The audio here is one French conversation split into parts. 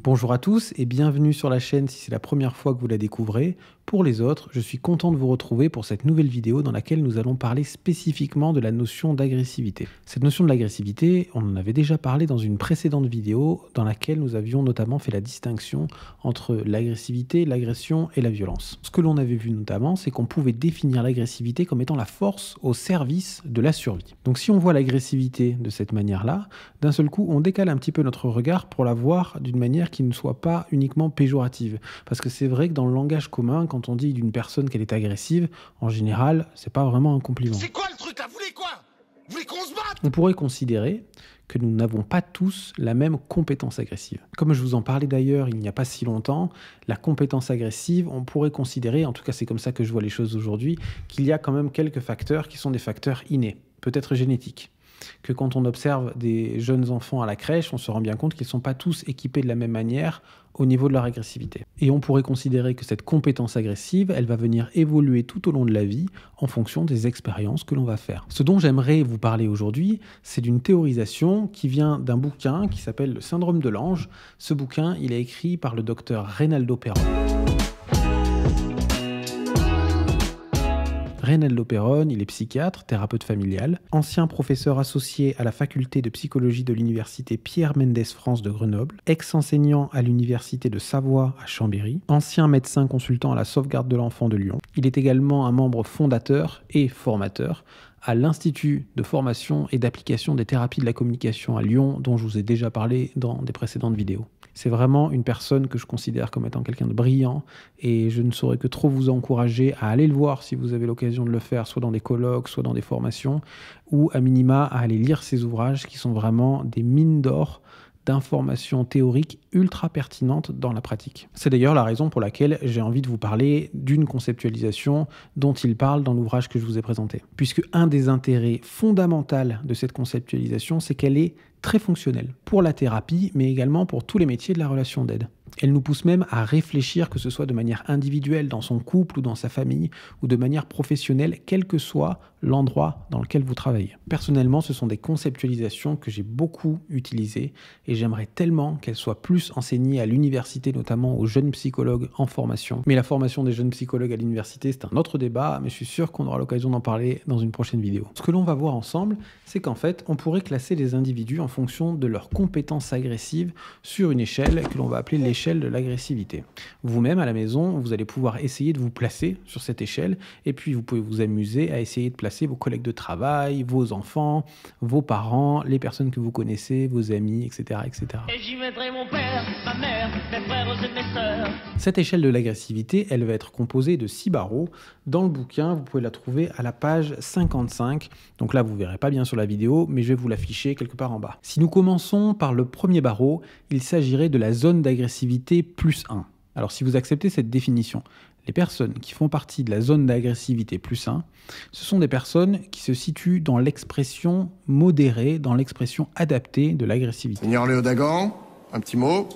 Bonjour à tous et bienvenue sur la chaîne si c'est la première fois que vous la découvrez. Pour les autres, je suis content de vous retrouver pour cette nouvelle vidéo dans laquelle nous allons parler spécifiquement de la notion d'agressivité. Cette notion de l'agressivité, on en avait déjà parlé dans une précédente vidéo dans laquelle nous avions notamment fait la distinction entre l'agressivité, l'agression et la violence. Ce que l'on avait vu notamment, c'est qu'on pouvait définir l'agressivité comme étant la force au service de la survie. Donc si on voit l'agressivité de cette manière-là, d'un seul coup, on décale un petit peu notre regard pour la voir d'une manière qui ne soit pas uniquement péjorative. Parce que c'est vrai que dans le langage commun, quand on dit d'une personne qu'elle est agressive, en général, c'est pas vraiment un compliment. C'est quoi le truc là? Vous voulez quoi? Vous voulez qu'on se batte? On pourrait considérer que nous n'avons pas tous la même compétence agressive. Comme je vous en parlais d'ailleurs il n'y a pas si longtemps, la compétence agressive, on pourrait considérer, en tout cas c'est comme ça que je vois les choses aujourd'hui, qu'il y a quand même quelques facteurs qui sont des facteurs innés, peut-être génétiques. Que quand on observe des jeunes enfants à la crèche, on se rend bien compte qu'ils ne sont pas tous équipés de la même manière au niveau de leur agressivité. Et on pourrait considérer que cette compétence agressive, elle va venir évoluer tout au long de la vie en fonction des expériences que l'on va faire. Ce dont j'aimerais vous parler aujourd'hui, c'est d'une théorisation qui vient d'un bouquin qui s'appelle Le syndrome de l'ange. Ce bouquin, il est écrit par le docteur Reynaldo Peron. Reynaldo Peron, il est psychiatre, thérapeute familial, ancien professeur associé à la faculté de psychologie de l'université Pierre Mendès France de Grenoble, ex-enseignant à l'université de Savoie à Chambéry, ancien médecin consultant à la sauvegarde de l'enfant de Lyon. Il est également un membre fondateur et formateur à l'Institut de formation et d'application des thérapies de la communication à Lyon, dont je vous ai déjà parlé dans des précédentes vidéos. C'est vraiment une personne que je considère comme étant quelqu'un de brillant et je ne saurais que trop vous encourager à aller le voir si vous avez l'occasion de le faire, soit dans des colloques, soit dans des formations, ou à minima à aller lire ses ouvrages qui sont vraiment des mines d'or d'informations théoriques ultra pertinentes dans la pratique. C'est d'ailleurs la raison pour laquelle j'ai envie de vous parler d'une conceptualisation dont il parle dans l'ouvrage que je vous ai présenté. Puisque un des intérêts fondamentaux de cette conceptualisation, c'est qu'elle est très fonctionnelle pour la thérapie, mais également pour tous les métiers de la relation d'aide. Elle nous pousse même à réfléchir, que ce soit de manière individuelle dans son couple ou dans sa famille, ou de manière professionnelle, quel que soit l'endroit dans lequel vous travaillez. Personnellement, ce sont des conceptualisations que j'ai beaucoup utilisées et j'aimerais tellement qu'elles soient plus enseignées à l'université, notamment aux jeunes psychologues en formation. Mais la formation des jeunes psychologues à l'université, c'est un autre débat, mais je suis sûr qu'on aura l'occasion d'en parler dans une prochaine vidéo. Ce que l'on va voir ensemble, c'est qu'en fait, on pourrait classer les individus en fonction de leurs compétences agressives sur une échelle que l'on va appeler l'échelle de l'agressivité. Vous-même, à la maison, vous allez pouvoir essayer de vous placer sur cette échelle et puis vous pouvez vous amuser à essayer de placer vos collègues de travail, vos enfants, vos parents, les personnes que vous connaissez, vos amis, etc. etc. Et j'y mettrai mon père, ma mère, mes frères et mes sœurs. Cette échelle de l'agressivité, elle va être composée de 6 barreaux. Dans le bouquin, vous pouvez la trouver à la page 55. Donc là, vous ne verrez pas bien sur la vidéo, mais je vais vous l'afficher quelque part en bas. Si nous commençons par le premier barreau, il s'agirait de la zone d'agressivité plus 1. Alors si vous acceptez cette définition, les personnes qui font partie de la zone d'agressivité plus 1, ce sont des personnes qui se situent dans l'expression modérée, dans l'expression adaptée de l'agressivité. Seigneur Léo Dagan, un petit mot.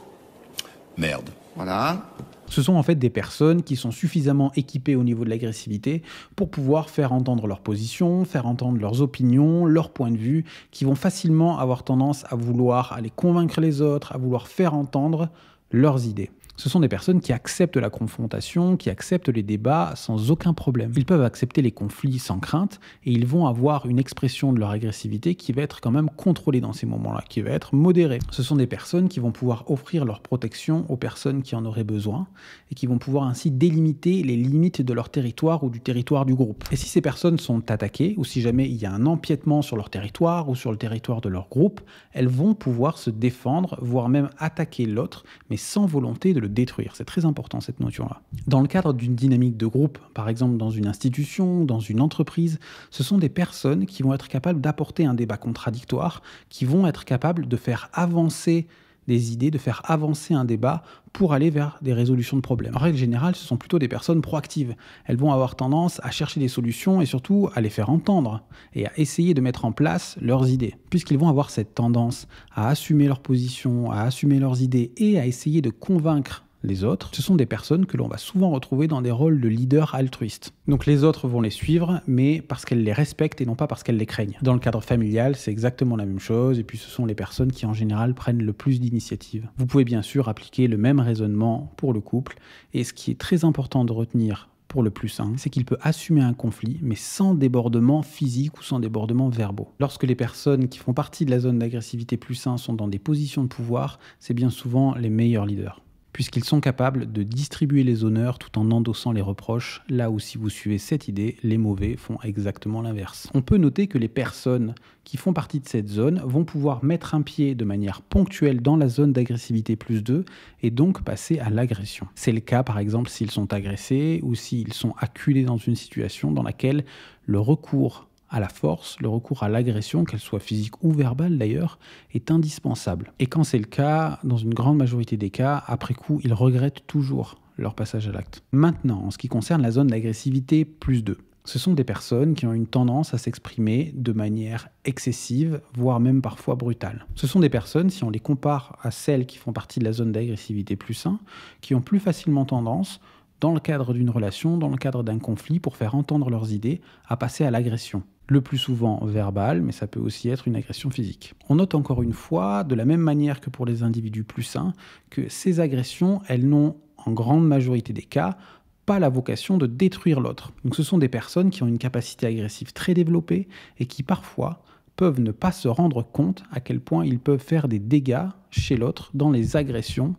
Merde. Voilà. Ce sont en fait des personnes qui sont suffisamment équipées au niveau de l'agressivité pour pouvoir faire entendre leur position, faire entendre leurs opinions, leurs points de vue, qui vont facilement avoir tendance à vouloir aller convaincre les autres, à vouloir faire entendre leurs idées. Ce sont des personnes qui acceptent la confrontation, qui acceptent les débats sans aucun problème. Ils peuvent accepter les conflits sans crainte et ils vont avoir une expression de leur agressivité qui va être quand même contrôlée dans ces moments-là, qui va être modérée. Ce sont des personnes qui vont pouvoir offrir leur protection aux personnes qui en auraient besoin et qui vont pouvoir ainsi délimiter les limites de leur territoire ou du territoire du groupe. Et si ces personnes sont attaquées ou si jamais il y a un empiètement sur leur territoire ou sur le territoire de leur groupe, elles vont pouvoir se défendre, voire même attaquer l'autre, mais sans volonté de le détruire. C'est très important cette notion-là. Dans le cadre d'une dynamique de groupe, par exemple dans une institution, dans une entreprise, ce sont des personnes qui vont être capables d'apporter un débat contradictoire, qui vont être capables de faire avancer des idées, de faire avancer un débat pour aller vers des résolutions de problèmes. En règle générale, ce sont plutôt des personnes proactives. Elles vont avoir tendance à chercher des solutions et surtout à les faire entendre et à essayer de mettre en place leurs idées. Puisqu'ils vont avoir cette tendance à assumer leur position, à assumer leurs idées et à essayer de convaincre les autres, ce sont des personnes que l'on va souvent retrouver dans des rôles de leaders altruistes. Donc les autres vont les suivre, mais parce qu'elles les respectent et non pas parce qu'elles les craignent. Dans le cadre familial, c'est exactement la même chose, et puis ce sont les personnes qui en général prennent le plus d'initiatives. Vous pouvez bien sûr appliquer le même raisonnement pour le couple, et ce qui est très important de retenir pour le plus 1, c'est qu'il peut assumer un conflit, mais sans débordement physique ou sans débordement verbaux. Lorsque les personnes qui font partie de la zone d'agressivité plus 1 sont dans des positions de pouvoir, c'est bien souvent les meilleurs leaders, puisqu'ils sont capables de distribuer les honneurs tout en endossant les reproches, là où si vous suivez cette idée, les mauvais font exactement l'inverse. On peut noter que les personnes qui font partie de cette zone vont pouvoir mettre un pied de manière ponctuelle dans la zone d'agressivité plus 2 et donc passer à l'agression. C'est le cas par exemple s'ils sont agressés ou s'ils sont acculés dans une situation dans laquelle le recours à la force, le recours à l'agression, qu'elle soit physique ou verbale d'ailleurs, est indispensable. Et quand c'est le cas, dans une grande majorité des cas, après coup, ils regrettent toujours leur passage à l'acte. Maintenant, en ce qui concerne la zone d'agressivité plus 2, ce sont des personnes qui ont une tendance à s'exprimer de manière excessive, voire même parfois brutale. Ce sont des personnes, si on les compare à celles qui font partie de la zone d'agressivité plus 1, qui ont plus facilement tendance, dans le cadre d'une relation, dans le cadre d'un conflit, pour faire entendre leurs idées, à passer à l'agression. Le plus souvent verbal, mais ça peut aussi être une agression physique. On note encore une fois, de la même manière que pour les individus plus 1, que ces agressions, elles n'ont, en grande majorité des cas, pas la vocation de détruire l'autre. Donc ce sont des personnes qui ont une capacité agressive très développée et qui parfois peuvent ne pas se rendre compte à quel point ils peuvent faire des dégâts chez l'autre dans les agressions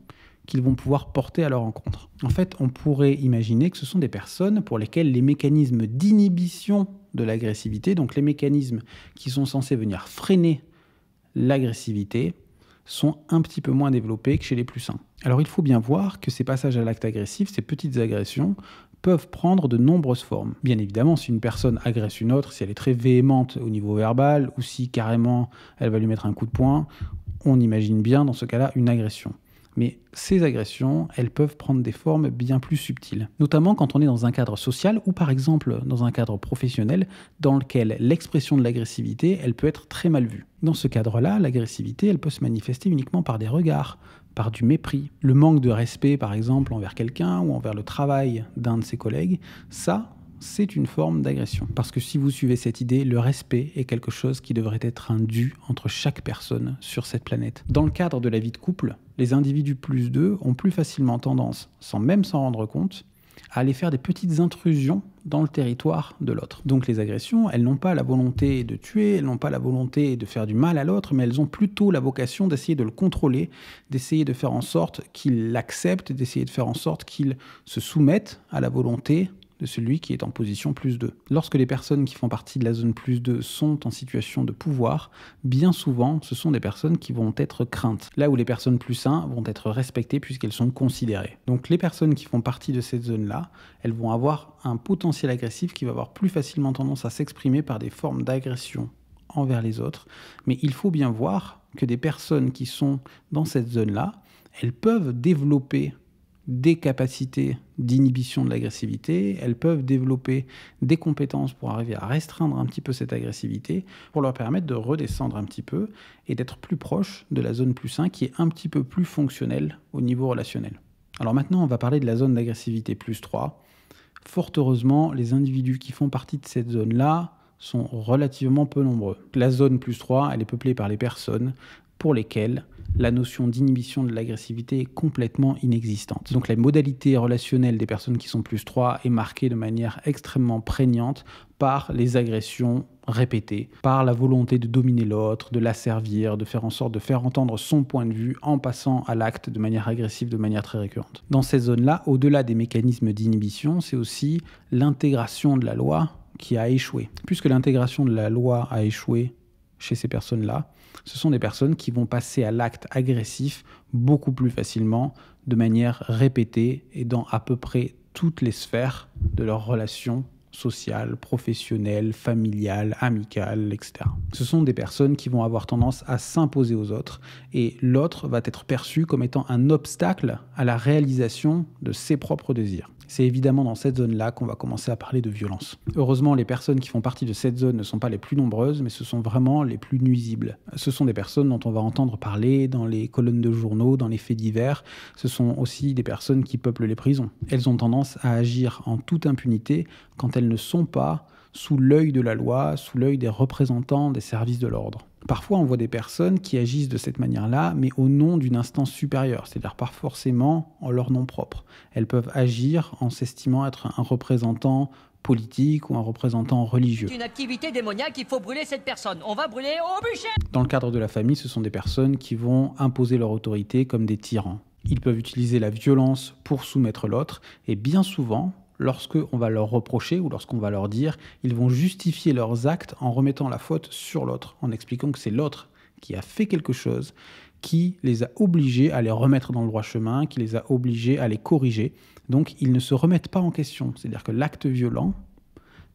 qu'ils vont pouvoir porter à leur encontre. En fait, on pourrait imaginer que ce sont des personnes pour lesquelles les mécanismes d'inhibition de l'agressivité, donc les mécanismes qui sont censés venir freiner l'agressivité, sont un petit peu moins développés que chez les plus 1. Alors il faut bien voir que ces passages à l'acte agressif, ces petites agressions, peuvent prendre de nombreuses formes. Bien évidemment, si une personne agresse une autre, si elle est très véhémente au niveau verbal, ou si carrément elle va lui mettre un coup de poing, on imagine bien dans ce cas-là une agression. Mais ces agressions, elles peuvent prendre des formes bien plus subtiles, notamment quand on est dans un cadre social ou par exemple dans un cadre professionnel dans lequel l'expression de l'agressivité, elle peut être très mal vue. Dans ce cadre-là, l'agressivité, elle peut se manifester uniquement par des regards, par du mépris. Le manque de respect, par exemple, envers quelqu'un ou envers le travail d'un de ses collègues, ça, c'est une forme d'agression. Parce que si vous suivez cette idée, le respect est quelque chose qui devrait être un dû entre chaque personne sur cette planète. Dans le cadre de la vie de couple, les individus plus 2 ont plus facilement tendance, sans même s'en rendre compte, à aller faire des petites intrusions dans le territoire de l'autre. Donc les agressions, elles n'ont pas la volonté de tuer, elles n'ont pas la volonté de faire du mal à l'autre, mais elles ont plutôt la vocation d'essayer de le contrôler, d'essayer de faire en sorte qu'il l'accepte, d'essayer de faire en sorte qu'il se soumette à la volonté de celui qui est en position plus 2. Lorsque les personnes qui font partie de la zone plus 2 sont en situation de pouvoir, bien souvent, ce sont des personnes qui vont être craintes. Là où les personnes plus 1 vont être respectées puisqu'elles sont considérées. Donc les personnes qui font partie de cette zone-là, elles vont avoir un potentiel agressif qui va avoir plus facilement tendance à s'exprimer par des formes d'agression envers les autres. Mais il faut bien voir que des personnes qui sont dans cette zone-là, elles peuvent développer des capacités d'inhibition de l'agressivité, elles peuvent développer des compétences pour arriver à restreindre un petit peu cette agressivité, pour leur permettre de redescendre un petit peu et d'être plus proche de la zone plus 1 qui est un petit peu plus fonctionnelle au niveau relationnel. Alors maintenant, on va parler de la zone d'agressivité plus 3. Fort heureusement, les individus qui font partie de cette zone-là sont relativement peu nombreux. La zone plus 3, elle est peuplée par les personnes pour lesquelles la notion d'inhibition de l'agressivité est complètement inexistante. Donc la modalité relationnelle des personnes qui sont plus 3 est marquée de manière extrêmement prégnante par les agressions répétées, par la volonté de dominer l'autre, de l'asservir, de faire en sorte de faire entendre son point de vue en passant à l'acte de manière agressive, de manière très récurrente. Dans ces zones-là, au-delà des mécanismes d'inhibition, c'est aussi l'intégration de la loi qui a échoué. Puisque l'intégration de la loi a échoué chez ces personnes-là, ce sont des personnes qui vont passer à l'acte agressif beaucoup plus facilement, de manière répétée et dans à peu près toutes les sphères de leurs relations sociales, professionnelles, familiales, amicales, etc. Ce sont des personnes qui vont avoir tendance à s'imposer aux autres et l'autre va être perçu comme étant un obstacle à la réalisation de ses propres désirs. C'est évidemment dans cette zone-là qu'on va commencer à parler de violence. Heureusement, les personnes qui font partie de cette zone ne sont pas les plus nombreuses, mais ce sont vraiment les plus nuisibles. Ce sont des personnes dont on va entendre parler dans les colonnes de journaux, dans les faits divers. Ce sont aussi des personnes qui peuplent les prisons. Elles ont tendance à agir en toute impunité quand elles ne sont pas sous l'œil de la loi, sous l'œil des représentants des services de l'ordre. Parfois, on voit des personnes qui agissent de cette manière-là, mais au nom d'une instance supérieure, c'est-à-dire pas forcément en leur nom propre. Elles peuvent agir en s'estimant être un représentant politique ou un représentant religieux. C'est une activité démoniaque, il faut brûler cette personne. On va brûler au bûcher. Dans le cadre de la famille, ce sont des personnes qui vont imposer leur autorité comme des tyrans. Ils peuvent utiliser la violence pour soumettre l'autre, et bien souvent, lorsqu'on va leur reprocher ou lorsqu'on va leur dire, ils vont justifier leurs actes en remettant la faute sur l'autre, en expliquant que c'est l'autre qui a fait quelque chose, qui les a obligés à les remettre dans le droit chemin, qui les a obligés à les corriger. Donc ils ne se remettent pas en question. C'est-à-dire que l'acte violent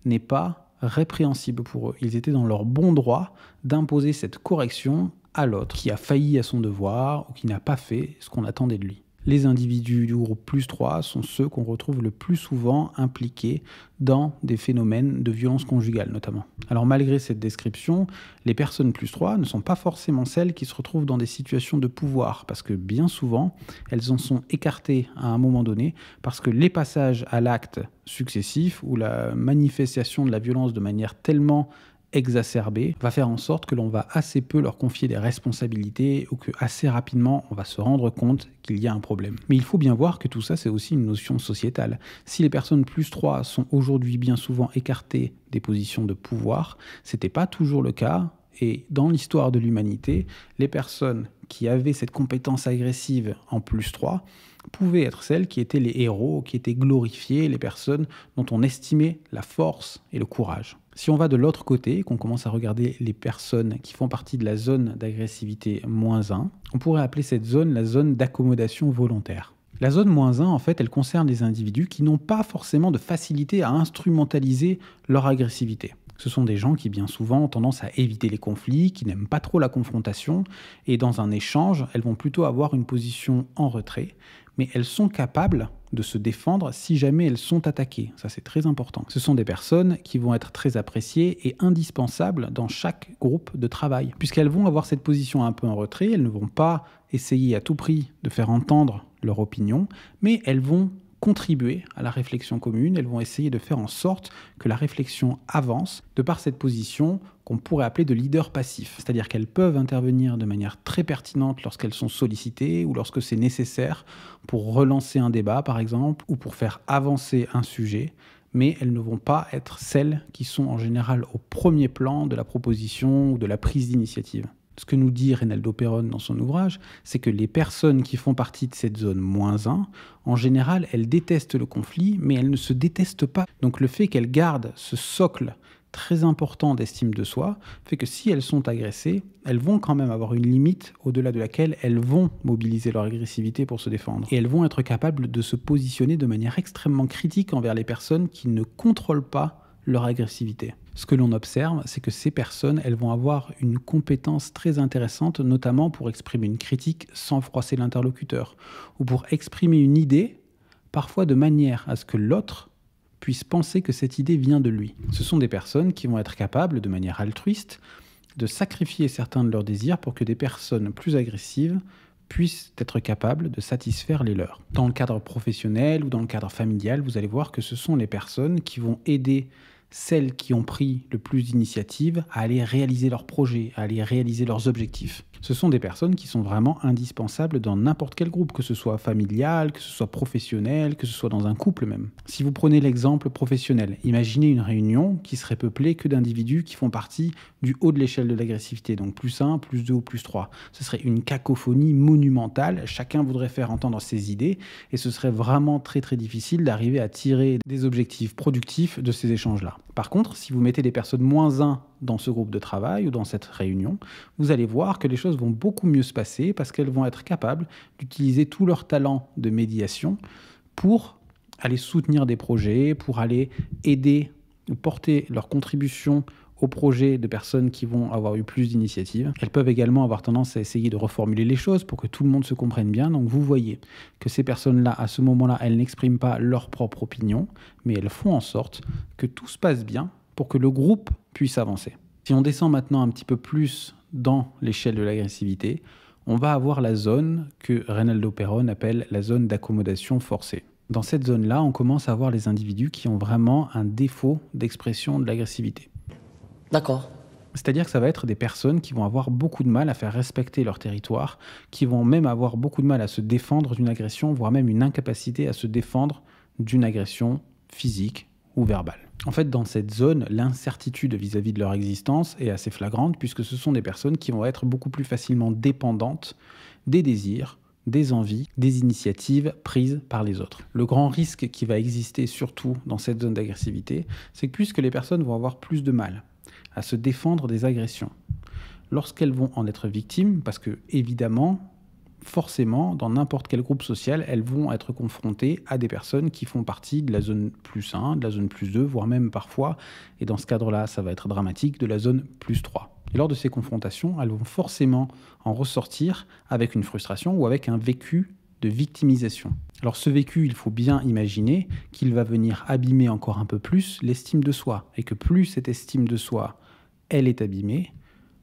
n'est pas répréhensible pour eux. Ils étaient dans leur bon droit d'imposer cette correction à l'autre, qui a failli à son devoir ou qui n'a pas fait ce qu'on attendait de lui. Les individus du groupe plus 3 sont ceux qu'on retrouve le plus souvent impliqués dans des phénomènes de violence conjugale notamment. Alors malgré cette description, les personnes plus 3 ne sont pas forcément celles qui se retrouvent dans des situations de pouvoir, parce que bien souvent, elles en sont écartées à un moment donné, parce que les passages à l'acte successif ou la manifestation de la violence de manière tellement exacerbée va faire en sorte que l'on va assez peu leur confier des responsabilités ou que assez rapidement on va se rendre compte qu'il y a un problème. Mais il faut bien voir que tout ça c'est aussi une notion sociétale. Si les personnes plus 3 sont aujourd'hui bien souvent écartées des positions de pouvoir, c'était pas toujours le cas. Et dans l'histoire de l'humanité, les personnes qui avaient cette compétence agressive en plus 3 pouvaient être celles qui étaient les héros, qui étaient glorifiées, les personnes dont on estimait la force et le courage. Si on va de l'autre côté, qu'on commence à regarder les personnes qui font partie de la zone d'agressivité -1, on pourrait appeler cette zone la zone d'accommodation volontaire. La zone -1, en fait, elle concerne des individus qui n'ont pas forcément de facilité à instrumentaliser leur agressivité. Ce sont des gens qui, bien souvent, ont tendance à éviter les conflits, qui n'aiment pas trop la confrontation, et dans un échange, elles vont plutôt avoir une position en retrait, mais elles sont capables de se défendre si jamais elles sont attaquées. Ça, c'est très important. Ce sont des personnes qui vont être très appréciées et indispensables dans chaque groupe de travail, puisqu'elles vont avoir cette position un peu en retrait, elles ne vont pas essayer à tout prix de faire entendre leur opinion, mais elles vont contribuer à la réflexion commune, elles vont essayer de faire en sorte que la réflexion avance de par cette position qu'on pourrait appeler de leader passif. C'est-à-dire qu'elles peuvent intervenir de manière très pertinente lorsqu'elles sont sollicitées ou lorsque c'est nécessaire pour relancer un débat par exemple ou pour faire avancer un sujet, mais elles ne vont pas être celles qui sont en général au premier plan de la proposition ou de la prise d'initiative. Ce que nous dit Reynaldo Perón dans son ouvrage, c'est que les personnes qui font partie de cette zone -1, en général, elles détestent le conflit, mais elles ne se détestent pas. Donc le fait qu'elles gardent ce socle très important d'estime de soi fait que si elles sont agressées, elles vont quand même avoir une limite au-delà de laquelle elles vont mobiliser leur agressivité pour se défendre. Et elles vont être capables de se positionner de manière extrêmement critique envers les personnes qui ne contrôlent pas leur agressivité. Ce que l'on observe, c'est que ces personnes, elles vont avoir une compétence très intéressante, notamment pour exprimer une critique sans froisser l'interlocuteur, ou pour exprimer une idée, parfois de manière à ce que l'autre puisse penser que cette idée vient de lui. Ce sont des personnes qui vont être capables, de manière altruiste, de sacrifier certains de leurs désirs pour que des personnes plus agressives puissent être capables de satisfaire les leurs. Dans le cadre professionnel ou dans le cadre familial, vous allez voir que ce sont les personnes qui vont aider celles qui ont pris le plus d'initiative à aller réaliser leurs projets, à aller réaliser leurs objectifs. Ce sont des personnes qui sont vraiment indispensables dans n'importe quel groupe, que ce soit familial, que ce soit professionnel, que ce soit dans un couple même. Si vous prenez l'exemple professionnel, imaginez une réunion qui serait peuplée que d'individus qui font partie du haut de l'échelle de l'agressivité, donc +1, +2 ou +3. Ce serait une cacophonie monumentale, chacun voudrait faire entendre ses idées, et ce serait vraiment très très difficile d'arriver à tirer des objectifs productifs de ces échanges-là. Par contre, si vous mettez des personnes -1 dans ce groupe de travail ou dans cette réunion, vous allez voir que les choses vont beaucoup mieux se passer parce qu'elles vont être capables d'utiliser tout leur talent de médiation pour aller soutenir des projets, pour aller aider ou porter leur contribution aux projets de personnes qui vont avoir eu plus d'initiatives. Elles peuvent également avoir tendance à essayer de reformuler les choses pour que tout le monde se comprenne bien. Donc vous voyez que ces personnes-là, à ce moment-là, elles n'expriment pas leur propre opinion, mais elles font en sorte que tout se passe bien pour que le groupe puisse avancer. Si on descend maintenant un petit peu plus dans l'échelle de l'agressivité, on va avoir la zone que Reynaldo Perón appelle la zone d'accommodation forcée. Dans cette zone-là, on commence à voir les individus qui ont vraiment un défaut d'expression de l'agressivité. D'accord. C'est-à-dire que ça va être des personnes qui vont avoir beaucoup de mal à faire respecter leur territoire, qui vont même avoir beaucoup de mal à se défendre d'une agression, voire même une incapacité à se défendre d'une agression physique ou verbale. En fait, dans cette zone, l'incertitude vis-à-vis de leur existence est assez flagrante puisque ce sont des personnes qui vont être beaucoup plus facilement dépendantes des désirs, des envies, des initiatives prises par les autres. Le grand risque qui va exister surtout dans cette zone d'agressivité, c'est que puisque les personnes vont avoir plus de mal à se défendre des agressions, lorsqu'elles vont en être victimes, parce que évidemment, forcément, dans n'importe quel groupe social, elles vont être confrontées à des personnes qui font partie de la zone plus 1, de la zone plus 2, voire même parfois, et dans ce cadre-là, ça va être dramatique, de la zone plus 3. Et lors de ces confrontations, elles vont forcément en ressortir avec une frustration ou avec un vécu de victimisation. Alors ce vécu, il faut bien imaginer qu'il va venir abîmer encore un peu plus l'estime de soi, et que plus cette estime de soi, elle est abîmée,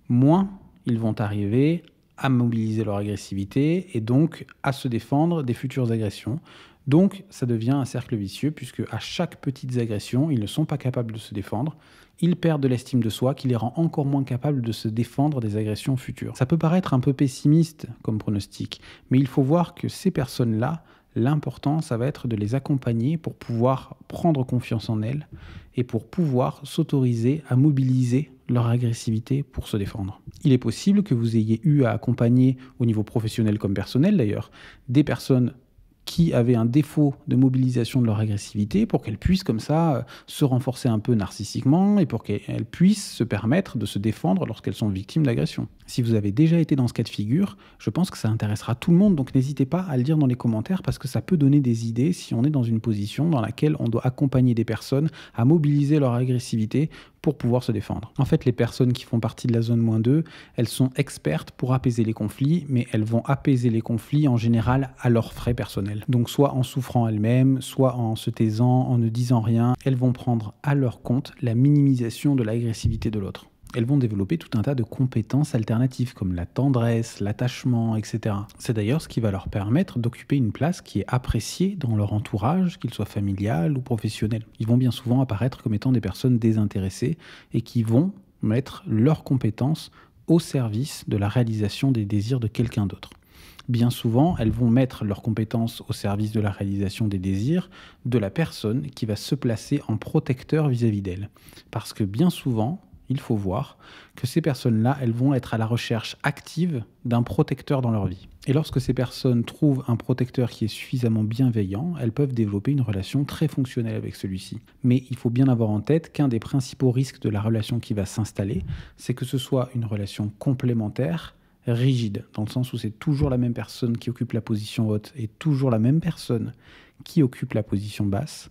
moins ils vont arriver à mobiliser leur agressivité et donc à se défendre des futures agressions. Donc ça devient un cercle vicieux puisque à chaque petite agression, ils ne sont pas capables de se défendre. Ils perdent de l'estime de soi qui les rend encore moins capables de se défendre des agressions futures. Ça peut paraître un peu pessimiste comme pronostic, mais il faut voir que ces personnes-là, l'important, ça va être de les accompagner pour pouvoir prendre confiance en elles et pour pouvoir s'autoriser à mobiliser leur agressivité pour se défendre. Il est possible que vous ayez eu à accompagner, au niveau professionnel comme personnel d'ailleurs, des personnes qui avaient un défaut de mobilisation de leur agressivité pour qu'elles puissent comme ça se renforcer un peu narcissiquement et pour qu'elles puissent se permettre de se défendre lorsqu'elles sont victimes d'agression. Si vous avez déjà été dans ce cas de figure, je pense que ça intéressera tout le monde, donc n'hésitez pas à le dire dans les commentaires parce que ça peut donner des idées si on est dans une position dans laquelle on doit accompagner des personnes à mobiliser leur agressivité pour pouvoir se défendre. En fait, les personnes qui font partie de la zone -2, elles sont expertes pour apaiser les conflits, mais elles vont apaiser les conflits en général à leurs frais personnels. Donc soit en souffrant elles-mêmes, soit en se taisant, en ne disant rien, elles vont prendre à leur compte la minimisation de l'agressivité de l'autre. Elles vont développer tout un tas de compétences alternatives comme la tendresse, l'attachement, etc. C'est d'ailleurs ce qui va leur permettre d'occuper une place qui est appréciée dans leur entourage, qu'il soit familial ou professionnel. Ils vont bien souvent apparaître comme étant des personnes désintéressées et qui vont mettre leurs compétences au service de la réalisation des désirs de quelqu'un d'autre. Bien souvent, elles vont mettre leurs compétences au service de la réalisation des désirs de la personne qui va se placer en protecteur vis-à-vis d'elle. Parce que bien souvent, il faut voir que ces personnes-là, elles vont être à la recherche active d'un protecteur dans leur vie. Et lorsque ces personnes trouvent un protecteur qui est suffisamment bienveillant, elles peuvent développer une relation très fonctionnelle avec celui-ci. Mais il faut bien avoir en tête qu'un des principaux risques de la relation qui va s'installer, c'est que ce soit une relation complémentaire, rigide, dans le sens où c'est toujours la même personne qui occupe la position haute et toujours la même personne qui occupe la position basse,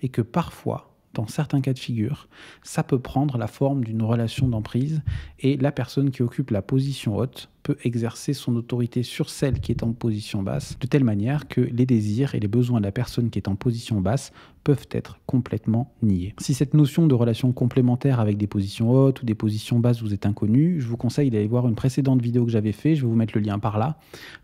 et que parfois, dans certains cas de figure, ça peut prendre la forme d'une relation d'emprise et la personne qui occupe la position haute peut exercer son autorité sur celle qui est en position basse de telle manière que les désirs et les besoins de la personne qui est en position basse peuvent être complètement niés. Si cette notion de relation complémentaire avec des positions hautes ou des positions basses vous est inconnue, je vous conseille d'aller voir une précédente vidéo que j'avais faite, je vais vous mettre le lien par là,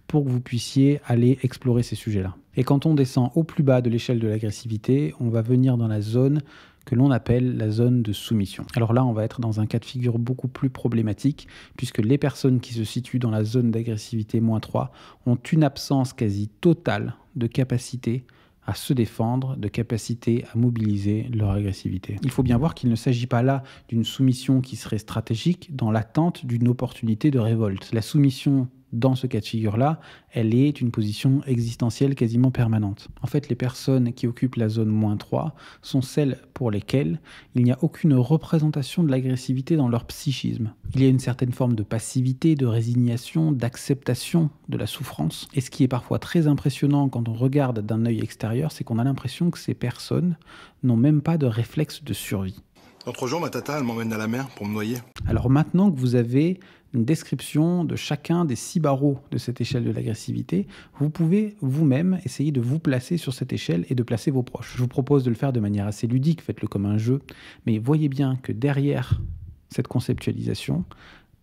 pour que vous puissiez aller explorer ces sujets-là. Et quand on descend au plus bas de l'échelle de l'agressivité, on va venir dans la zone que l'on appelle la zone de soumission. Alors là, on va être dans un cas de figure beaucoup plus problématique, puisque les personnes qui se situent dans la zone d'agressivité -3 ont une absence quasi totale de capacité à se défendre, de capacité à mobiliser leur agressivité. Il faut bien voir qu'il ne s'agit pas là d'une soumission qui serait stratégique dans l'attente d'une opportunité de révolte. La soumission dans ce cas de figure-là, elle est une position existentielle quasiment permanente. En fait, les personnes qui occupent la zone -3 sont celles pour lesquelles il n'y a aucune représentation de l'agressivité dans leur psychisme. Il y a une certaine forme de passivité, de résignation, d'acceptation de la souffrance. Et ce qui est parfois très impressionnant quand on regarde d'un œil extérieur, c'est qu'on a l'impression que ces personnes n'ont même pas de réflexe de survie. L'autre jour, ma tata, elle m'emmène à la mer pour me noyer. Alors maintenant que vous avez une description de chacun des 6 barreaux de cette échelle de l'agressivité, vous pouvez vous-même essayer de vous placer sur cette échelle et de placer vos proches. Je vous propose de le faire de manière assez ludique, faites-le comme un jeu, mais voyez bien que derrière cette conceptualisation,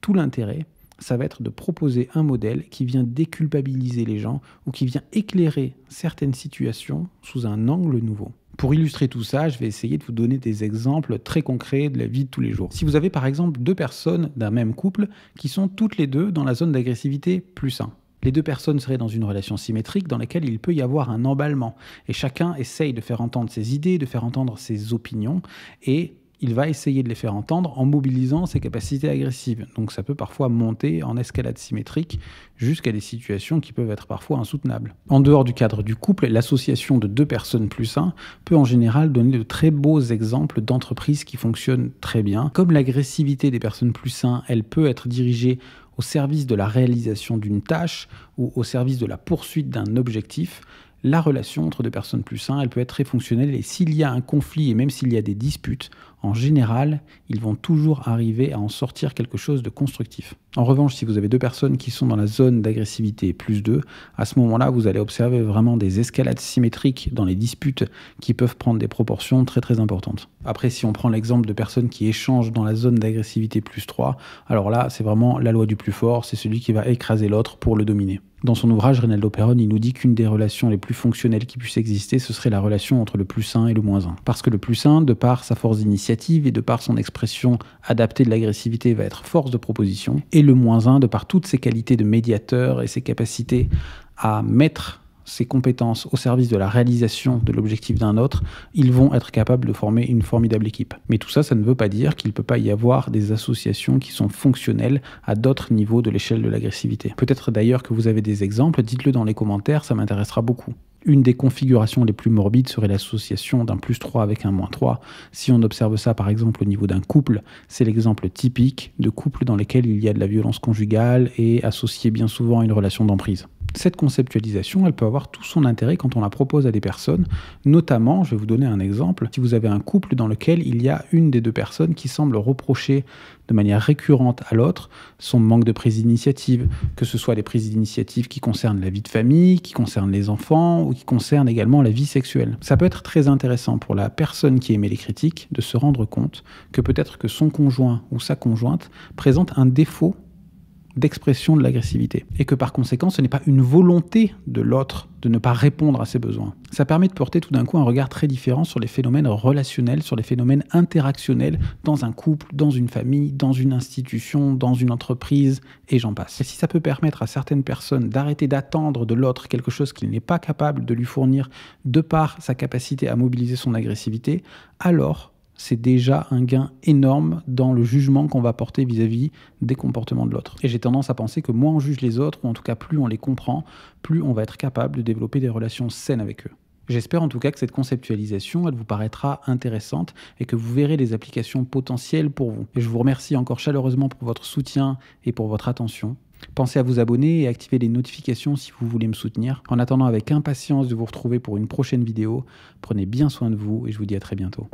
tout l'intérêt, ça va être de proposer un modèle qui vient déculpabiliser les gens ou qui vient éclairer certaines situations sous un angle nouveau. Pour illustrer tout ça, je vais essayer de vous donner des exemples très concrets de la vie de tous les jours. Si vous avez par exemple 2 personnes d'un même couple qui sont toutes les 2 dans la zone d'agressivité +1, les 2 personnes seraient dans une relation symétrique dans laquelle il peut y avoir un emballement et chacun essaye de faire entendre ses idées, de faire entendre ses opinions et il va essayer de les faire entendre en mobilisant ses capacités agressives. Donc ça peut parfois monter en escalade symétrique jusqu'à des situations qui peuvent être parfois insoutenables. En dehors du cadre du couple, l'association de 2 personnes +1 peut en général donner de très beaux exemples d'entreprises qui fonctionnent très bien. Comme l'agressivité des personnes +1, elle peut être dirigée au service de la réalisation d'une tâche ou au service de la poursuite d'un objectif, la relation entre 2 personnes +1, elle peut être très fonctionnelle et s'il y a un conflit et même s'il y a des disputes, en général, ils vont toujours arriver à en sortir quelque chose de constructif. En revanche, si vous avez 2 personnes qui sont dans la zone d'agressivité +2, à ce moment-là, vous allez observer vraiment des escalades symétriques dans les disputes qui peuvent prendre des proportions très très importantes. Après, si on prend l'exemple de personnes qui échangent dans la zone d'agressivité +3, alors là, c'est vraiment la loi du plus fort, c'est celui qui va écraser l'autre pour le dominer. Dans son ouvrage, Reynaldo Perón, il nous dit qu'une des relations les plus fonctionnelles qui puisse exister, ce serait la relation entre le +1 et le -1. Parce que le +1, de par sa force d'initiative et de par son expression adaptée de l'agressivité, va être force de proposition. Et le -1, de par toutes ses qualités de médiateur et ses capacités à mettre ses compétences au service de la réalisation de l'objectif d'un autre, ils vont être capables de former une formidable équipe. Mais tout ça, ça ne veut pas dire qu'il ne peut pas y avoir des associations qui sont fonctionnelles à d'autres niveaux de l'échelle de l'agressivité. Peut-être d'ailleurs que vous avez des exemples, dites-le dans les commentaires, ça m'intéressera beaucoup. Une des configurations les plus morbides serait l'association d'un +3 avec un -3. Si on observe ça par exemple au niveau d'un couple, c'est l'exemple typique de couple dans lesquels il y a de la violence conjugale et associé bien souvent à une relation d'emprise. Cette conceptualisation, elle peut avoir tout son intérêt quand on la propose à des personnes, notamment, je vais vous donner un exemple, si vous avez un couple dans lequel il y a une des 2 personnes qui semble reprocher de manière récurrente à l'autre son manque de prise d'initiative, que ce soit des prises d'initiative qui concernent la vie de famille, qui concernent les enfants ou qui concernent également la vie sexuelle. Ça peut être très intéressant pour la personne qui émet les critiques de se rendre compte que peut-être que son conjoint ou sa conjointe présente un défaut d'expression de l'agressivité et que par conséquent ce n'est pas une volonté de l'autre de ne pas répondre à ses besoins. Ça permet de porter tout d'un coup un regard très différent sur les phénomènes relationnels, sur les phénomènes interactionnels dans un couple, dans une famille, dans une institution, dans une entreprise et j'en passe. Et si ça peut permettre à certaines personnes d'arrêter d'attendre de l'autre quelque chose qu'il n'est pas capable de lui fournir de par sa capacité à mobiliser son agressivité, alors c'est déjà un gain énorme dans le jugement qu'on va porter vis-à-vis des comportements de l'autre. Et j'ai tendance à penser que moins on juge les autres, ou en tout cas plus on les comprend, plus on va être capable de développer des relations saines avec eux. J'espère en tout cas que cette conceptualisation, elle vous paraîtra intéressante et que vous verrez les applications potentielles pour vous. Et je vous remercie encore chaleureusement pour votre soutien et pour votre attention. Pensez à vous abonner et activer les notifications si vous voulez me soutenir. En attendant avec impatience de vous retrouver pour une prochaine vidéo, prenez bien soin de vous et je vous dis à très bientôt.